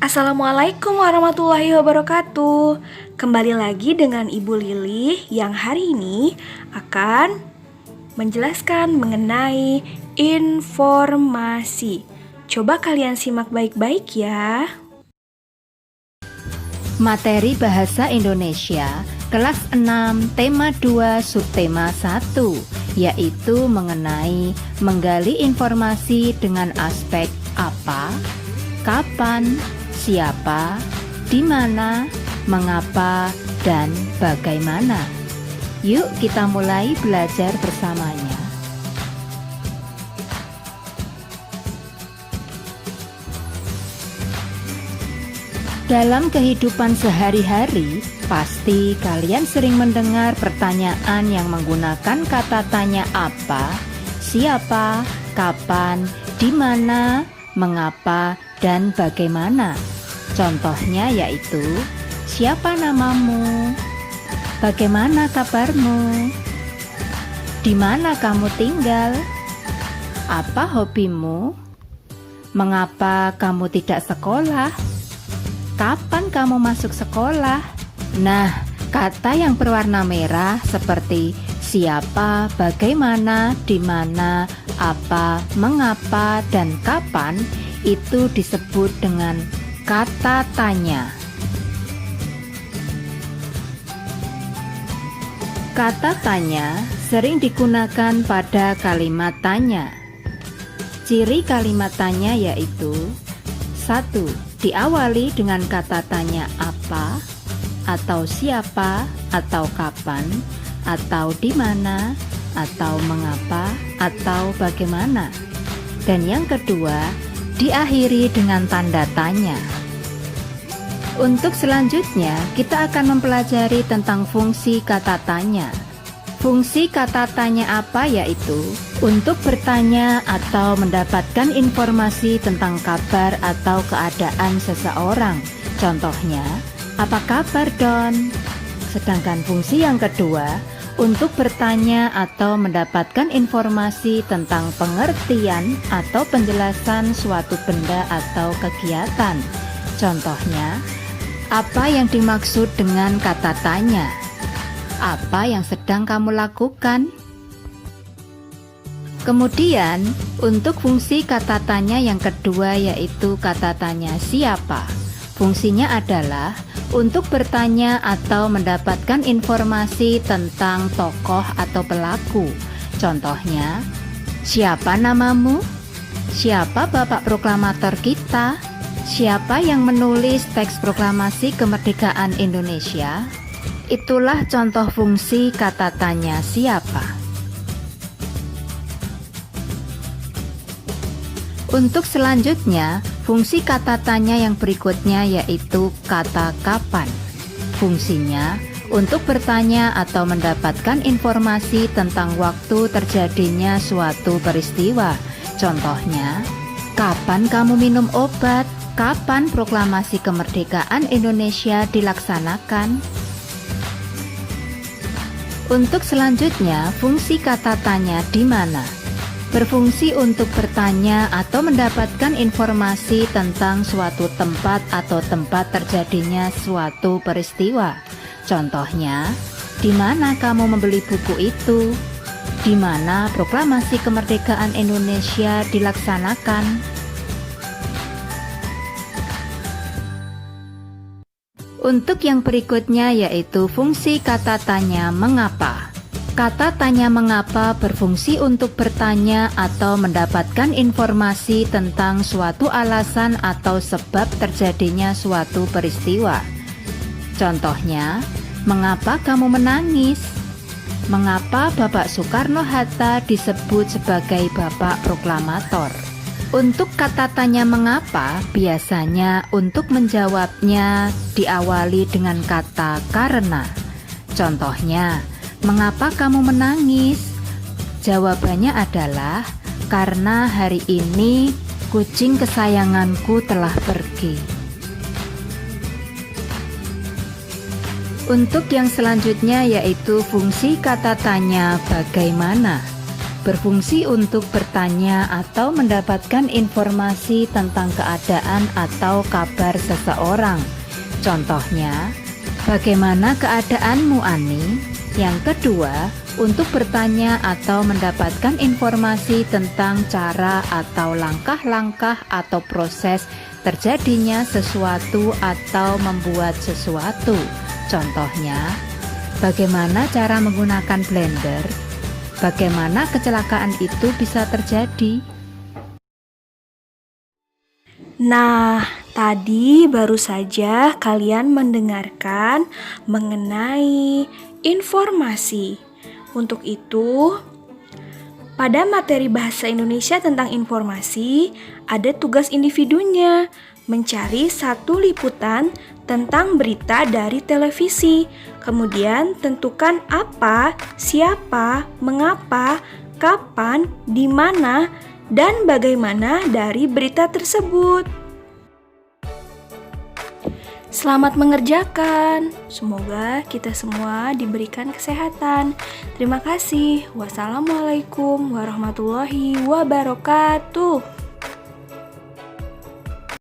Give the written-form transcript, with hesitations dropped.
Assalamualaikum warahmatullahi wabarakatuh. Kembali lagi dengan Ibu Lili yang hari ini akan menjelaskan mengenai informasi. Coba kalian simak baik-baik ya. Materi Bahasa Indonesia kelas 6 tema 2 subtema 1, yaitu mengenai menggali informasi dengan aspek apa, kapan, siapa, di mana, mengapa, dan bagaimana. Yuk kita mulai belajar bersamanya. Dalam kehidupan sehari-hari, pasti kalian sering mendengar pertanyaan yang menggunakan kata tanya apa, siapa, kapan, di mana, mengapa, dan bagaimana. Contohnya yaitu, siapa namamu? Bagaimana kabarmu? Di mana kamu tinggal? Apa hobimu? Mengapa kamu tidak sekolah? Kapan kamu masuk sekolah? Nah, kata yang berwarna merah seperti siapa, bagaimana, di mana, apa, mengapa, dan kapan itu disebut dengan kata tanya. Kata tanya sering digunakan pada kalimat tanya. Ciri kalimat tanya yaitu 1. Diawali dengan kata tanya apa, atau siapa, atau kapan, atau di mana, atau mengapa, atau bagaimana. Dan yang kedua, diakhiri dengan tanda tanya. Untuk selanjutnya, kita akan mempelajari tentang fungsi kata tanya. Fungsi kata tanya apa yaitu untuk bertanya atau mendapatkan informasi tentang kabar atau keadaan seseorang. Contohnya, apa kabar Don? Sedangkan fungsi yang kedua untuk bertanya atau mendapatkan informasi tentang pengertian atau penjelasan suatu benda atau kegiatan. Contohnya, apa yang dimaksud dengan kata tanya? Apa yang sedang kamu lakukan? Kemudian, untuk fungsi kata tanya yang kedua yaitu kata tanya siapa. Fungsinya adalah untuk bertanya atau mendapatkan informasi tentang tokoh atau pelaku. Contohnya, siapa namamu? Siapa bapak proklamator kita? Siapa yang menulis teks proklamasi kemerdekaan Indonesia? Itulah contoh fungsi kata tanya siapa. Untuk selanjutnya, fungsi kata tanya yang berikutnya yaitu kata kapan. Fungsinya untuk bertanya atau mendapatkan informasi tentang waktu terjadinya suatu peristiwa. Contohnya, kapan kamu minum obat? Kapan proklamasi kemerdekaan Indonesia dilaksanakan? Untuk selanjutnya, fungsi kata tanya di mana berfungsi untuk bertanya atau mendapatkan informasi tentang suatu tempat atau tempat terjadinya suatu peristiwa. Contohnya, di mana kamu membeli buku itu? Di mana proklamasi kemerdekaan Indonesia dilaksanakan? Untuk yang berikutnya yaitu fungsi kata tanya mengapa. Kata tanya mengapa berfungsi untuk bertanya atau mendapatkan informasi tentang suatu alasan atau sebab terjadinya suatu peristiwa. Contohnya, mengapa kamu menangis? Mengapa Bapak Soekarno-Hatta disebut sebagai Bapak Proklamator? Untuk kata tanya mengapa, biasanya untuk menjawabnya diawali dengan kata karena. Contohnya, mengapa kamu menangis? Jawabannya adalah karena hari ini kucing kesayanganku telah pergi. Untuk yang selanjutnya yaitu fungsi kata tanya bagaimana. berfungsi untuk bertanya atau mendapatkan informasi tentang keadaan atau kabar seseorang. Contohnya, bagaimana keadaanmu, Ani? Yang kedua, untuk bertanya atau mendapatkan informasi tentang cara atau langkah-langkah atau proses terjadinya sesuatu atau membuat sesuatu. Contohnya, bagaimana cara menggunakan blender? Bagaimana kecelakaan itu bisa terjadi? Nah, tadi baru saja kalian mendengarkan mengenai informasi. Untuk itu, pada materi bahasa Indonesia tentang informasi, ada tugas individunya mencari satu liputan tentang berita dari televisi. Kemudian tentukan apa, siapa, mengapa, kapan, di mana, dan bagaimana dari berita tersebut. Selamat mengerjakan. Semoga kita semua diberikan kesehatan. Terima kasih. Wassalamualaikum warahmatullahi wabarakatuh.